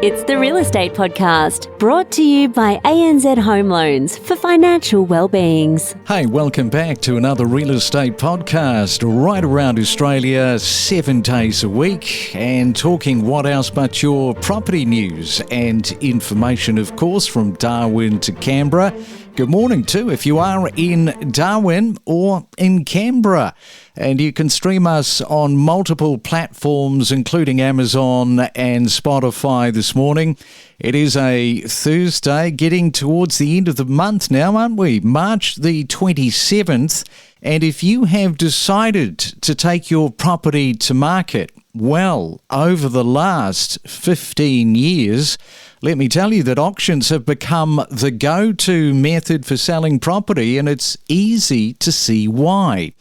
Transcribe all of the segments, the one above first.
It's the Real Estate Podcast, brought to you by ANZ Home Loans for financial well-beings. Hey, welcome back to another Real Estate Podcast, right around Australia, 7 days a week, and talking what else but your property news and information, of course, from Darwin to Canberra. Good morning too, if you are in Darwin or in Canberra. And you can stream us on multiple platforms, including Amazon and Spotify this morning. It is a Thursday, getting towards the end of the month now, aren't we? March the 27th. And if you have decided to take your property to market, well, over the last 15 years, let me tell you that auctions have become the go-to method for selling property, and it's easy to see why.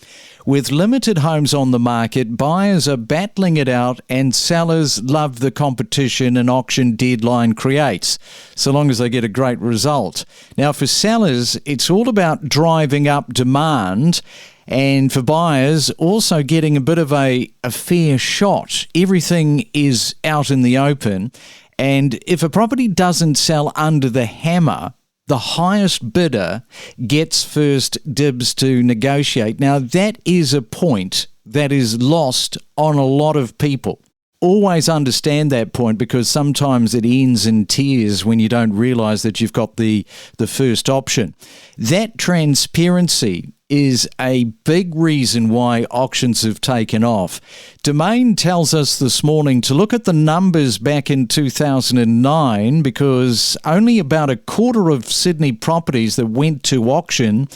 With limited homes on the market, buyers are battling it out and sellers love the competition an auction deadline creates, so long as they get a great result. Now, for sellers, it's all about driving up demand, and for buyers, also getting a bit of a fair shot. Everything is out in the open, and if a property doesn't sell under the hammer, the highest bidder gets first dibs to negotiate. Now, that is a point that is lost on a lot of people. Always understand that point, because sometimes it ends in tears when you don't realise that you've got the first option. That transparency is a big reason why auctions have taken off. Domain tells us this morning to look at the numbers back in 2009, because only about a quarter of Sydney properties that went to auction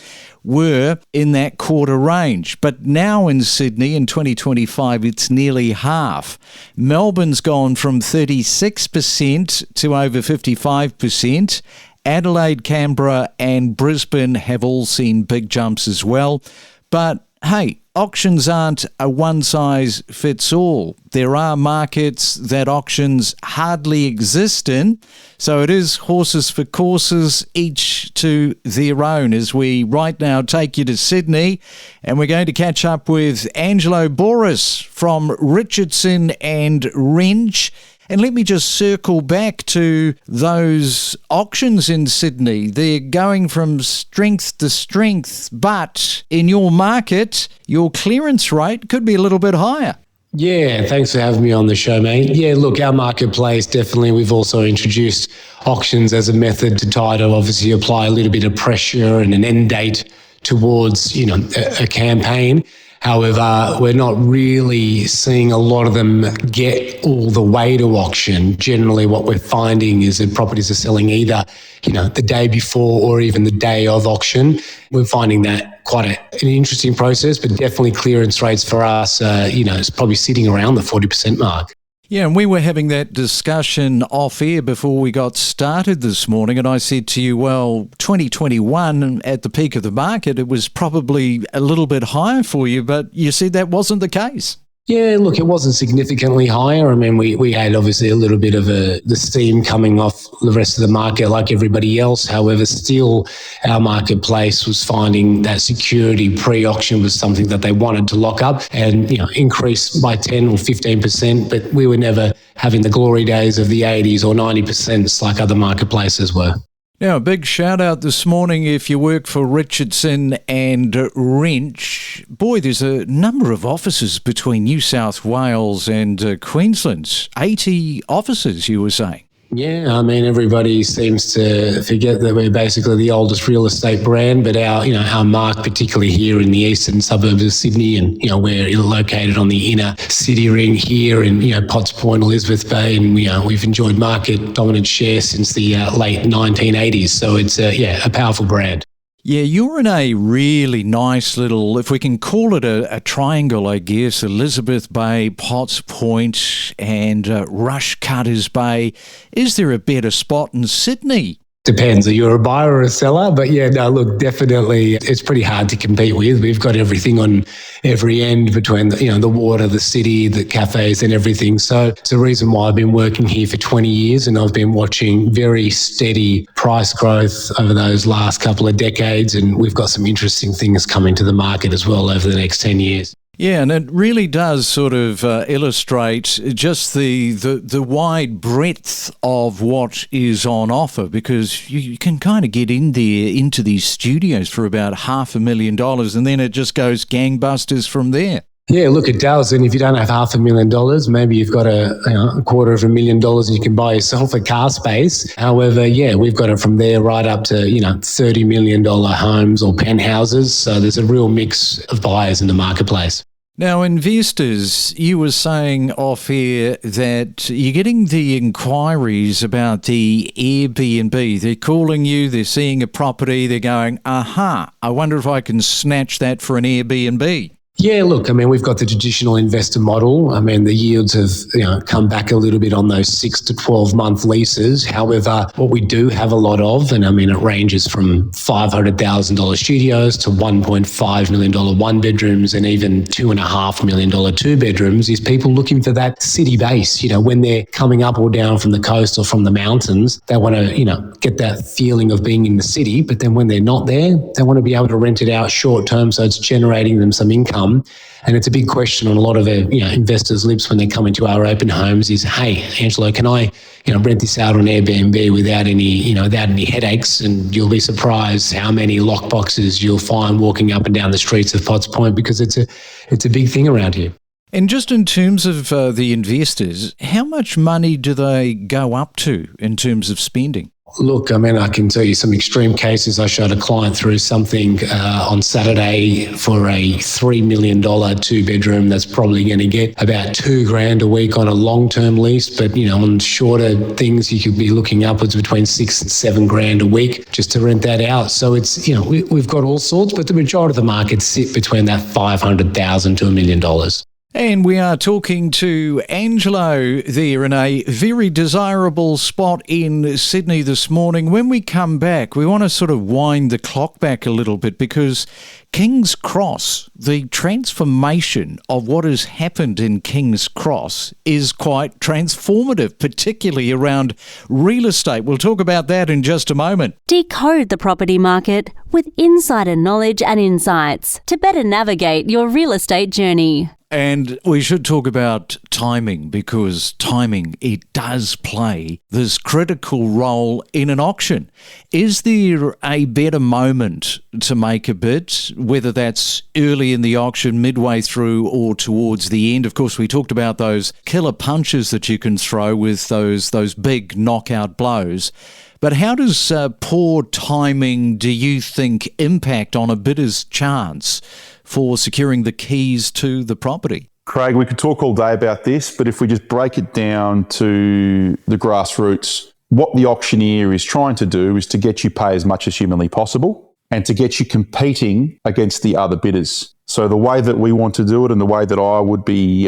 were in that quarter range. But now in Sydney in 2025, it's nearly half. Melbourne's gone from 36% to over 55%. Adelaide, Canberra and Brisbane have all seen big jumps as well. But hey, auctions aren't a one-size-fits-all. There are markets that auctions hardly exist in, so it is horses for courses, each to their own, as we right now take you to Sydney, and we're going to catch up with Angelo Bouras from Richardson and Wrench. And let me just circle back to those auctions in Sydney. They're going from strength to strength, but in your market, your clearance rate could be a little bit higher. Yeah, thanks for having me on the show, mate. Yeah, look, our marketplace, definitely, we've also introduced auctions as a method to try to obviously apply a little bit of pressure and an end date towards, a campaign. However, we're not really seeing a lot of them get all the way to auction. Generally, what we're finding is that properties are selling either, the day before or even the day of auction. We're finding that quite an interesting process, but definitely clearance rates for us, it's probably sitting around the 40% mark. Yeah, and we were having that discussion off air before we got started this morning, and I said to you, well, 2021, at the peak of the market, it was probably a little bit higher for you, but you said that wasn't the case. Yeah, look, it wasn't significantly higher. I mean, we had obviously a little bit of the steam coming off the rest of the market like everybody else. However, still our marketplace was finding that security pre-auction was something that they wanted to lock up and, increase by 10 or 15%, but we were never having the glory days of the 80s or 90% like other marketplaces were. Now, a big shout out this morning if you work for Richardson and Wrench. Boy, there's a number of offices between New South Wales and Queensland. 80 offices, you were saying. Yeah, I mean, everybody seems to forget that we're basically the oldest real estate brand, but our mark, particularly here in the eastern suburbs of Sydney, and, we're located on the inner city ring here in, Potts Point, Elizabeth Bay, and, we've enjoyed market dominant share since the late 1980s. So it's, a powerful brand. Yeah, you're in a really nice little, if we can call it a triangle, I guess, Elizabeth Bay, Potts Point and Rushcutters Bay. Is there a better spot in Sydney? Depends. Are you a buyer or a seller? But yeah, no, look, definitely it's pretty hard to compete with. We've got everything on every end between the water, the city, the cafes and everything. So it's the reason why I've been working here for 20 years and I've been watching very steady price growth over those last couple of decades. And we've got some interesting things coming to the market as well over the next 10 years. Yeah, and it really does sort of illustrate just the wide breadth of what is on offer, because you can kind of get in there into these studios for about $500,000 and then it just goes gangbusters from there. Yeah, look, it does. And if you don't have $500,000, maybe you've got a $250,000 and you can buy yourself a car space. However, yeah, we've got it from there right up to, $30 million homes or penthouses. So there's a real mix of buyers in the marketplace. Now, investors, you were saying off air that you're getting the inquiries about the Airbnb. They're calling you, they're seeing a property, they're going, I wonder if I can snatch that for an Airbnb. Yeah, look, we've got the traditional investor model. The yields have come back a little bit on those 6 to 12-month leases. However, what we do have a lot of, and it ranges from $500,000 studios to $1.5 million one-bedrooms and even $2.5 million two-bedrooms, is people looking for that city base. When they're coming up or down from the coast or from the mountains, they want to, get that feeling of being in the city. But then when they're not there, they want to be able to rent it out short-term, so it's generating them some income. And it's a big question on a lot of investors' lips when they come into our open homes is, hey, Angelo, can I rent this out on Airbnb without any headaches? And you'll be surprised how many lockboxes you'll find walking up and down the streets of Potts Point, because it's a big thing around here. And just in terms of the investors, how much money do they go up to in terms of spending? Look, I can tell you some extreme cases. I showed a client through something on Saturday for a $3 million two-bedroom that's probably going to get about $2,000 a week on a long-term lease. But, on shorter things, you could be looking upwards between $6,000 and $7,000 a week just to rent that out. So it's, we've got all sorts, but the majority of the markets sit between that $500,000 to $1 million. And we are talking to Angelo there in a very desirable spot in Sydney this morning. When we come back, we want to sort of wind the clock back a little bit, because King's Cross, the transformation of what has happened in King's Cross is quite transformative, particularly around real estate. We'll talk about that in just a moment. Decode the property market with insider knowledge and insights to better navigate your real estate journey. And we should talk about timing, because timing, it does play this critical role in an auction. Is there a better moment to make a bid, whether that's early in the auction, midway through, or towards the end? Of course, we talked about those killer punches that you can throw with those big knockout blows. But how does poor timing, do you think, impact on a bidder's chance for securing the keys to the property? Craig, we could talk all day about this, but if we just break it down to the grassroots, what the auctioneer is trying to do is to get you pay as much as humanly possible and to get you competing against the other bidders. So the way that we want to do it, and the way that I would be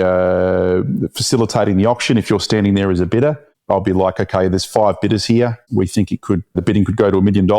facilitating the auction, if you're standing there as a bidder, I'll be like, okay, there's 5 bidders here. We think the bidding could go to $1 million.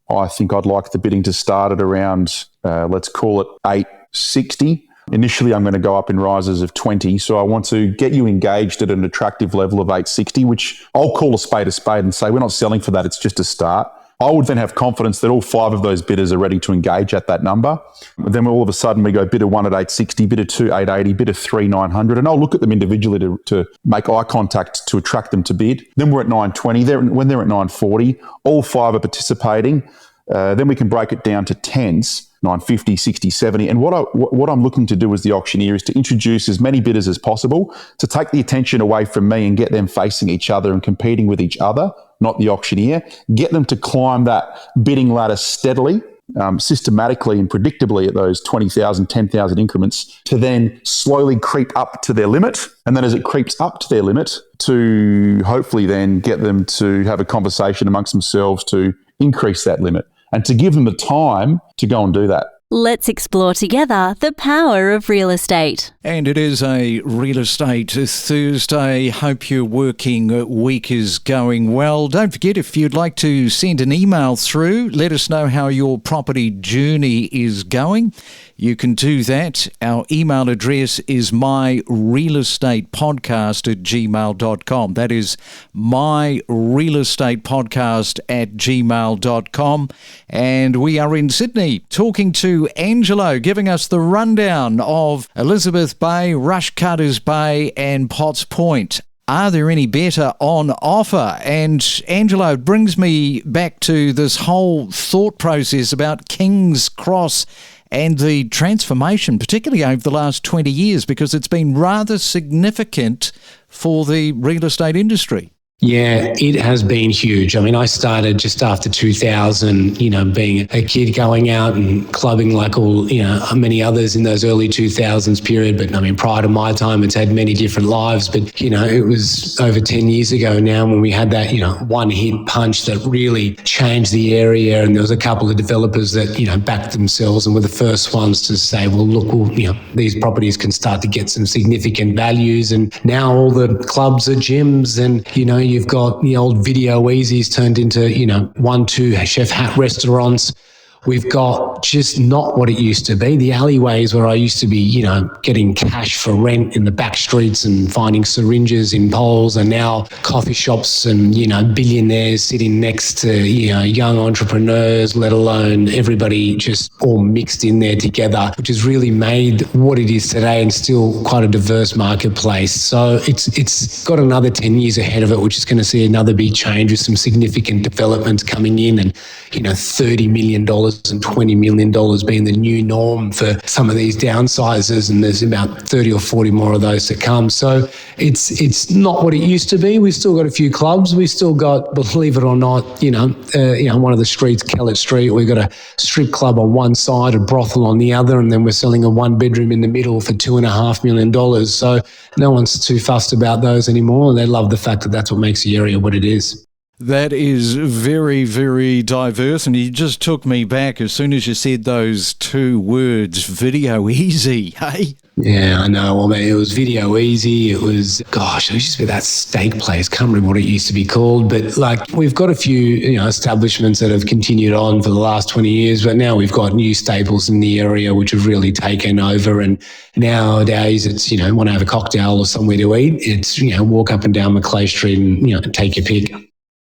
I think I'd like the bidding to start at around, let's call it $860. Initially, I'm going to go up in rises of 20. So I want to get you engaged at an attractive level of $860, which I'll call a spade and say, we're not selling for that. It's just a start. I would then have confidence that all 5 of those bidders are ready to engage at that number. Then all of a sudden we go bidder 1 at $860, bidder 2 $880, bidder 3 $900, and I'll look at them individually to make eye contact to attract them to bid. Then we're at $920. When they're at $940, all 5 are participating. Then we can break it down to tens, $950, $60, $70. And what I'm looking to do as the auctioneer is to introduce as many bidders as possible, to take the attention away from me and get them facing each other and competing with each other, not the auctioneer. Get them to climb that bidding ladder steadily, systematically and predictably at those 20,000, 10,000 increments, to then slowly creep up to their limit. And then as it creeps up to their limit, to hopefully then get them to have a conversation amongst themselves to increase that limit, and to give them the time to go and do that. Let's explore together the power of real estate. And it is a Real Estate Thursday. Hope your working week is going well. Don't forget, if you'd like to send an email through, let us know how your property journey is going. you can do that. Our email address is myrealestatepodcast@gmail.com. That is myrealestatepodcast@gmail.com. And we are in Sydney talking to Angelo, giving us the rundown of Elizabeth Bay, Rushcutters Bay and Potts Point. Are there any better on offer? And Angelo, it brings me back to this whole thought process about King's Cross and the transformation, particularly over the last 20 years, because it's been rather significant for the real estate industry. Yeah, it has been huge. I mean, I started just after 2000, being a kid going out and clubbing like all, many others in those early 2000s period. But I mean, prior to my time, it's had many different lives. But, it was over 10 years ago now when we had that, one hit punch that really changed the area. And there was a couple of developers that, backed themselves and were the first ones to say, well, look, these properties can start to get some significant values. And now all the clubs are gyms and, you've got the old video easies turned into, 1-2 chef hat restaurants. We've got just not what it used to be. The alleyways where I used to be, getting cash for rent in the back streets and finding syringes in poles are now coffee shops and, billionaires sitting next to, young entrepreneurs, let alone everybody just all mixed in there together, which has really made what it is today and still quite a diverse marketplace. So it's got another 10 years ahead of it, which is going to see another big change with some significant developments coming in and, $30 million and $20 million being the new norm for some of these downsizers, and there's about 30 or 40 more of those to come. So it's not what it used to be. We've still got a few clubs. We've still got, believe it or not, one of the streets, Kellett Street, we've got a strip club on one side, a brothel on the other, and then we're selling a one-bedroom in the middle for $2.5 million. So no one's too fussed about those anymore, and they love the fact that that's what makes the area what it is. That is very, very diverse, and you just took me back as soon as you said those two words, video easy, hey? Yeah, I know. Well, man, it was video easy. It was used to be that steak place. Can't remember what it used to be called, but we've got a few, establishments that have continued on for the last 20 years, but now we've got new staples in the area which have really taken over. And nowadays it's, want to have a cocktail or somewhere to eat. It's, walk up and down Mackay Street and, take your pick.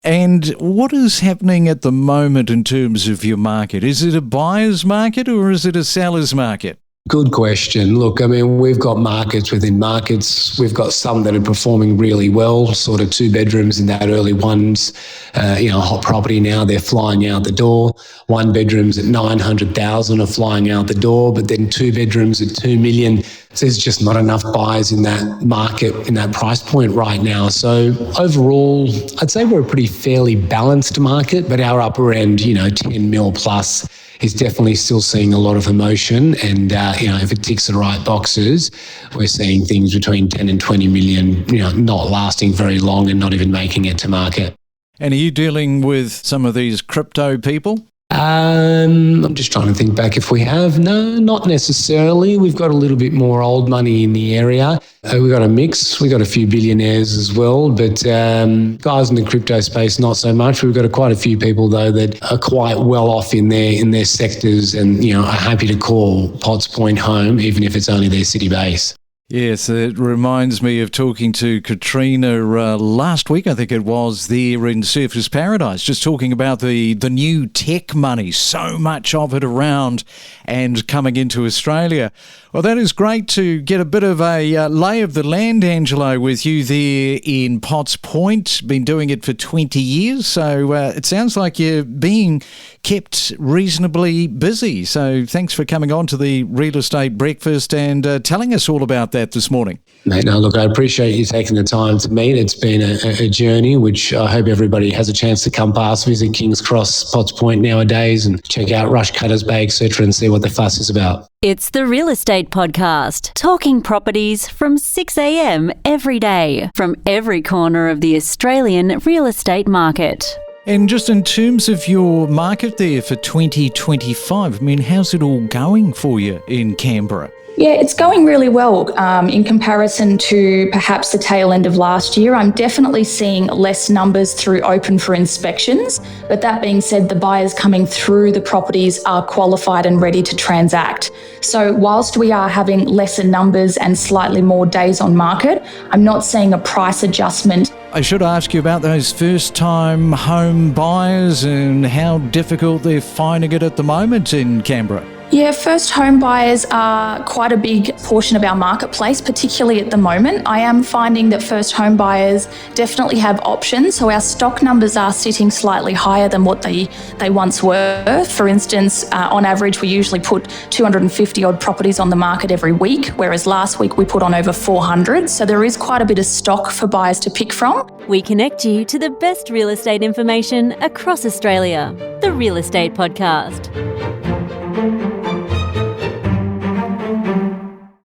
And what is happening at the moment in terms of your market? Is it a buyer's market or is it a seller's market? Good question. Look, I mean, we've got markets within markets. We've got some that are performing really well, sort of 2 bedrooms in that early ones. Hot property now, they're flying out the door. 1 bedrooms at 900,000 are flying out the door, but then 2 bedrooms at 2 million. There's just not enough buyers in that market, in that price point right now. So overall, I'd say we're a pretty fairly balanced market, but our upper end, 10 mil plus is definitely still seeing a lot of emotion. And, if it ticks the right boxes, we're seeing things between 10 and 20 million, not lasting very long and not even making it to market. And are you dealing with some of these crypto people? I'm just trying to think back if we have. No, not necessarily. We've got a little bit more old money in the area. We've got a mix. We've got a few billionaires as well, but guys in the crypto space, not so much. We've got quite a few people, though, that are quite well off in their sectors and, are happy to call Potts Point home, even if it's only their city base. Yes, it reminds me of talking to Katrina last week, I think it was, there in Surfers Paradise, just talking about the new tech money, so much of it around and coming into Australia. Well, that is great to get a bit of a lay of the land, Angelo, with you there in Potts Point. Been doing it for 20 years, so it sounds like you're being kept reasonably busy. So thanks for coming on to the Real Estate Breakfast and telling us all about that this morning. Mate, no, look, I appreciate you taking the time to meet. It's been a journey, which I hope everybody has a chance to come past, visit King's Cross, Potts Point nowadays, and check out Rushcutters Bay, etc., and see what the fuss is about. It's the Real Estate Podcast, talking properties from 6 a.m. every day, from every corner of the Australian real estate market. And just in terms of your market there for 2025, I mean, how's it all going for you in Canberra? Yeah, it's going really well in comparison to perhaps the tail end of last year. I'm definitely seeing less numbers through open for inspections, but that being said, the buyers coming through the properties are qualified and ready to transact. So whilst we are having lesser numbers and slightly more days on market, I'm not seeing a price adjustment. I should ask you about those first-time home buyers and how difficult they're finding it at the moment in Canberra. Yeah, first home buyers are quite a big portion of our marketplace, particularly at the moment. I am finding that first home buyers definitely have options. So our stock numbers are sitting slightly higher than what they once were. For instance, on average, we usually put 250 odd properties on the market every week, whereas last week we put on over 400. So there is quite a bit of stock for buyers to pick from. We connect you to the best real estate information across Australia. The Real Estate Podcast.